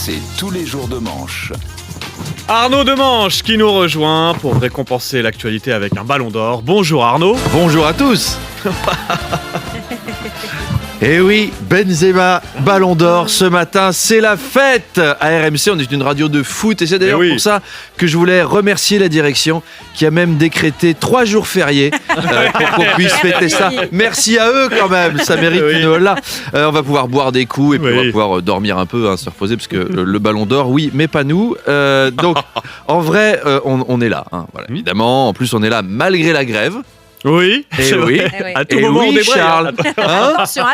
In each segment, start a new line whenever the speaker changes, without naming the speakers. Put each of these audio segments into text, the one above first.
c'est tous les jours de manche.
Arnaud Demanche qui nous rejoint pour récompenser l'actualité avec un ballon d'or. Bonjour Arnaud.
Bonjour à tous. Eh oui, Benzema, ballon d'or, ce matin, c'est la fête à RMC, on est une radio de foot et c'est d'ailleurs pour ça que je voulais remercier la direction qui a même décrété 3 jours fériés pour qu'on puisse fêter ça. Merci à eux quand même, ça mérite une là. On va pouvoir boire des coups et puis on va pouvoir dormir un peu, se reposer parce que le ballon d'or, oui, mais pas nous. Donc en vrai, on est là, voilà, évidemment. En plus, on est là malgré la grève.
Oui,
et oui.
À tout moment on débraye,
Charles.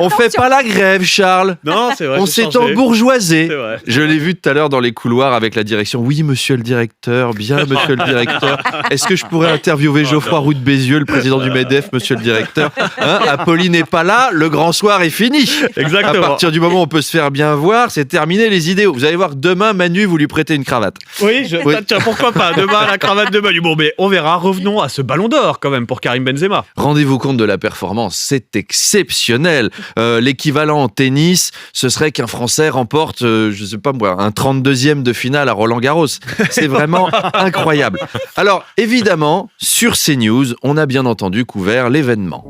On fait pas la grève, Charles.
Non, c'est vrai.
On s'est embourgeoisé. Je l'ai vu tout à l'heure dans les couloirs avec la direction. Oui, monsieur le directeur, bien, monsieur le directeur. Est-ce que je pourrais interviewer Geoffroy Roux de Bézieux, le président du MEDEF, monsieur le directeur? Apolline n'est pas là, le grand soir est fini.
Exactement.
À partir du moment où on peut se faire bien voir, c'est terminé les idéaux. Vous allez voir que demain, Manu, vous lui prêtez une cravate.
Oui, tiens, pourquoi pas. Demain, la cravate de Manu. Bon, mais on verra. Revenons à ce ballon d'or quand même pour Karim Benzema.
Rendez-vous compte de la performance, c'est exceptionnel. L'équivalent en tennis, ce serait qu'un Français remporte, je sais pas moi, un 32e de finale à Roland-Garros. C'est vraiment incroyable. Alors, évidemment, sur CNews, on a bien entendu couvert l'événement.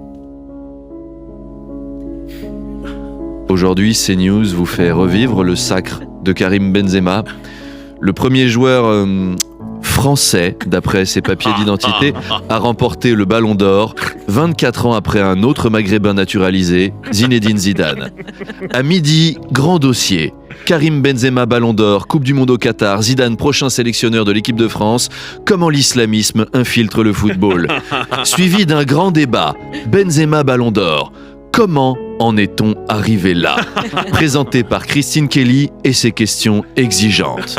Aujourd'hui, CNews vous fait revivre le sacre de Karim Benzema, le premier joueur français, d'après ses papiers d'identité, a remporté le Ballon d'Or 24 ans après un autre maghrébin naturalisé, Zinedine Zidane. À midi, grand dossier. Karim Benzema Ballon d'Or, Coupe du Monde au Qatar, Zidane prochain sélectionneur de l'équipe de France, comment l'islamisme infiltre le football. Suivi d'un grand débat, Benzema Ballon d'Or. Comment en est-on arrivé là? Présenté par Christine Kelly et ses questions exigeantes.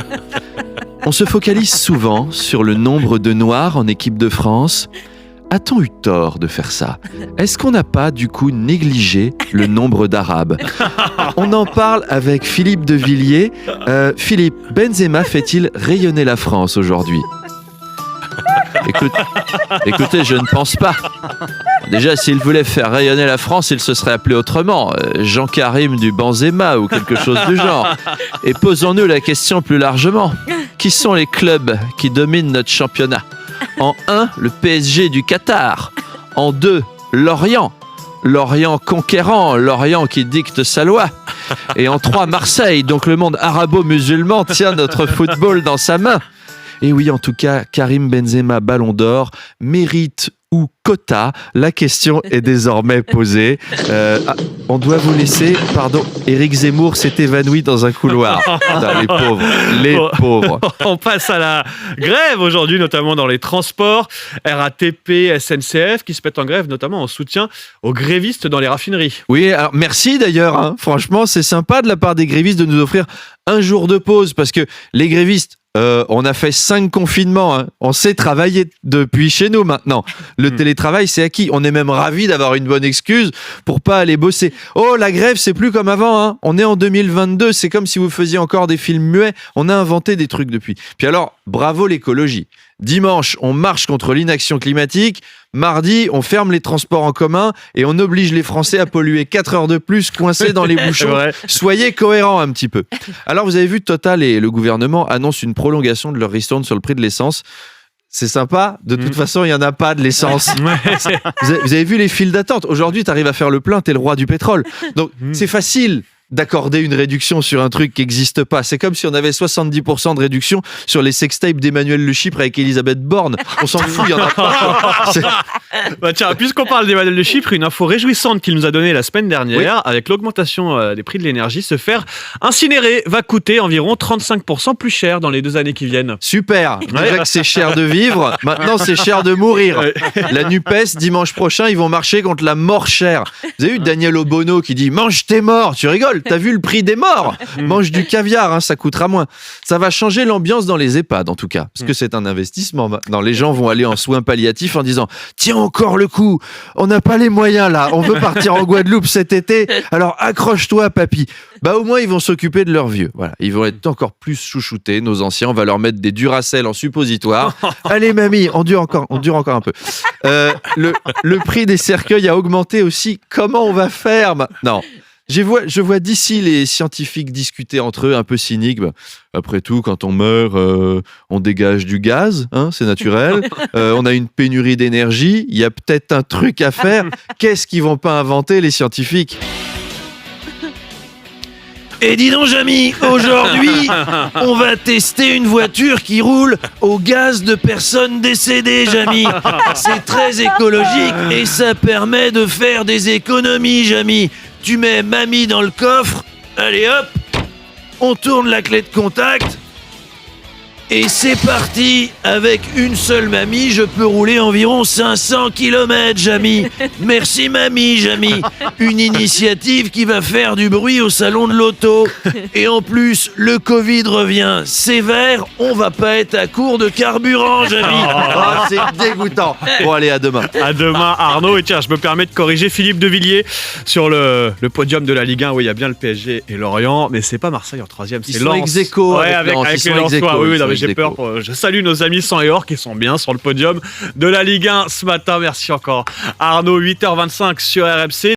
On se focalise souvent sur le nombre de Noirs en équipe de France. A-t-on eu tort de faire ça? Est-ce qu'on n'a pas du coup négligé le nombre d'Arabes? On en parle avec Philippe de Villiers. Philippe, Benzema fait-il rayonner la France aujourd'hui? Écoutez, je ne pense pas. Déjà, s'il voulait faire rayonner la France, il se serait appelé autrement. Jean-Karim du Benzema ou quelque chose du genre. Et posons-nous la question plus largement. Qui sont les clubs qui dominent notre championnat? En 1, le PSG du Qatar. En 2, Lorient. Lorient conquérant, Lorient qui dicte sa loi. Et en 3, Marseille. Donc le monde arabo-musulman tient notre football dans sa main. Et oui, en tout cas, Karim Benzema Ballon d'Or, mérite ou quota? La question est désormais posée. On doit vous laisser, pardon, Éric Zemmour s'est évanoui dans un couloir. Putain, les pauvres.
On passe à la grève aujourd'hui, notamment dans les transports. RATP, SNCF qui se mettent en grève, notamment en soutien aux grévistes dans les raffineries.
Oui, alors merci d'ailleurs. Franchement, c'est sympa de la part des grévistes de nous offrir un jour de pause parce que les grévistes, on a fait 5 confinements, on sait travailler depuis chez nous maintenant. Le télétravail, c'est acquis. On est même ravis d'avoir une bonne excuse pour pas aller bosser. Oh, la grève, c'est plus comme avant. On est en 2022, c'est comme si vous faisiez encore des films muets. On a inventé des trucs depuis. Puis alors, bravo l'écologie. Dimanche, on marche contre l'inaction climatique. Mardi, on ferme les transports en commun et on oblige les Français à polluer 4 heures de plus coincés dans les bouchons. Soyez cohérents un petit peu. Alors, vous avez vu, Total et le gouvernement annoncent une prolongation de leur ristourne sur le prix de l'essence. C'est sympa. De toute façon, il n'y en a pas de l'essence. Vous avez vu les files d'attente. Aujourd'hui, tu arrives à faire le plein, tu es le roi du pétrole. Donc, c'est facile d'accorder une réduction sur un truc qui n'existe pas. C'est comme si on avait 70% de réduction sur les sextapes d'Emmanuel Le Chypre avec Elisabeth Borne. On s'en fout, il n'y en a pas.
Tiens, puisqu'on parle d'Emmanuel Le Chypre, une info réjouissante qu'il nous a donnée la semaine dernière, avec l'augmentation des prix de l'énergie, se faire incinérer va coûter environ 35% plus cher dans les 2 années qui viennent.
Super. Déjà que c'est cher de vivre, maintenant c'est cher de mourir. La NUPES, dimanche prochain, ils vont marcher contre la mort chère. Vous avez vu Daniel Obono qui dit « Mange tes morts !» Tu rigoles? T'as vu le prix des morts? Mange du caviar, ça coûtera moins. Ça va changer l'ambiance dans les EHPAD en tout cas, parce que c'est un investissement. Maintenant, les gens vont aller en soins palliatifs en disant « Tiens encore le coup, on n'a pas les moyens là, on veut partir en Guadeloupe cet été, alors accroche-toi papy ». Bah au moins ils vont s'occuper de leurs vieux. Voilà, ils vont être encore plus chouchoutés, nos anciens. On va leur mettre des Duracell en suppositoire. Allez mamie, on dure encore un peu. Le prix des cercueils a augmenté aussi. Comment on va faire maintenant? Je vois d'ici les scientifiques discuter entre eux, un peu cyniques. Bah, après tout, quand on meurt, on dégage du gaz, hein, c'est naturel. On a une pénurie d'énergie. Il y a peut-être un truc à faire. Qu'est-ce qu'ils vont pas inventer, les scientifiques ? Et dis donc, Jamy, aujourd'hui, on va tester une voiture qui roule au gaz de personnes décédées, Jamy. C'est très écologique et ça permet de faire des économies, Jamy. Tu mets mamie dans le coffre, allez hop, on tourne la clé de contact et c'est parti. Avec une seule mamie, je peux rouler environ 500 km, Jamy. Merci mamie, Jamy. Une initiative qui va faire du bruit au salon de l'auto. Et en plus, le Covid revient sévère, on va pas être à court de carburant, Jamy. Oh, c'est dégoûtant. Bon, allez, à demain.
À demain, Arnaud. Et tiens, je me permets de corriger Philippe de Villiers sur le podium de la Ligue 1. Oui, il y a bien le PSG et Lorient, mais c'est pas Marseille en troisième, c'est Lens.
Ex aequo
Ouais, avec les Lensois. Oui, non, mais j'ai
ex
peur. Je salue nos amis sang et or qui sont bien sur le podium de la Ligue 1 ce matin. Merci encore, Arnaud. 8h25 sur RMC.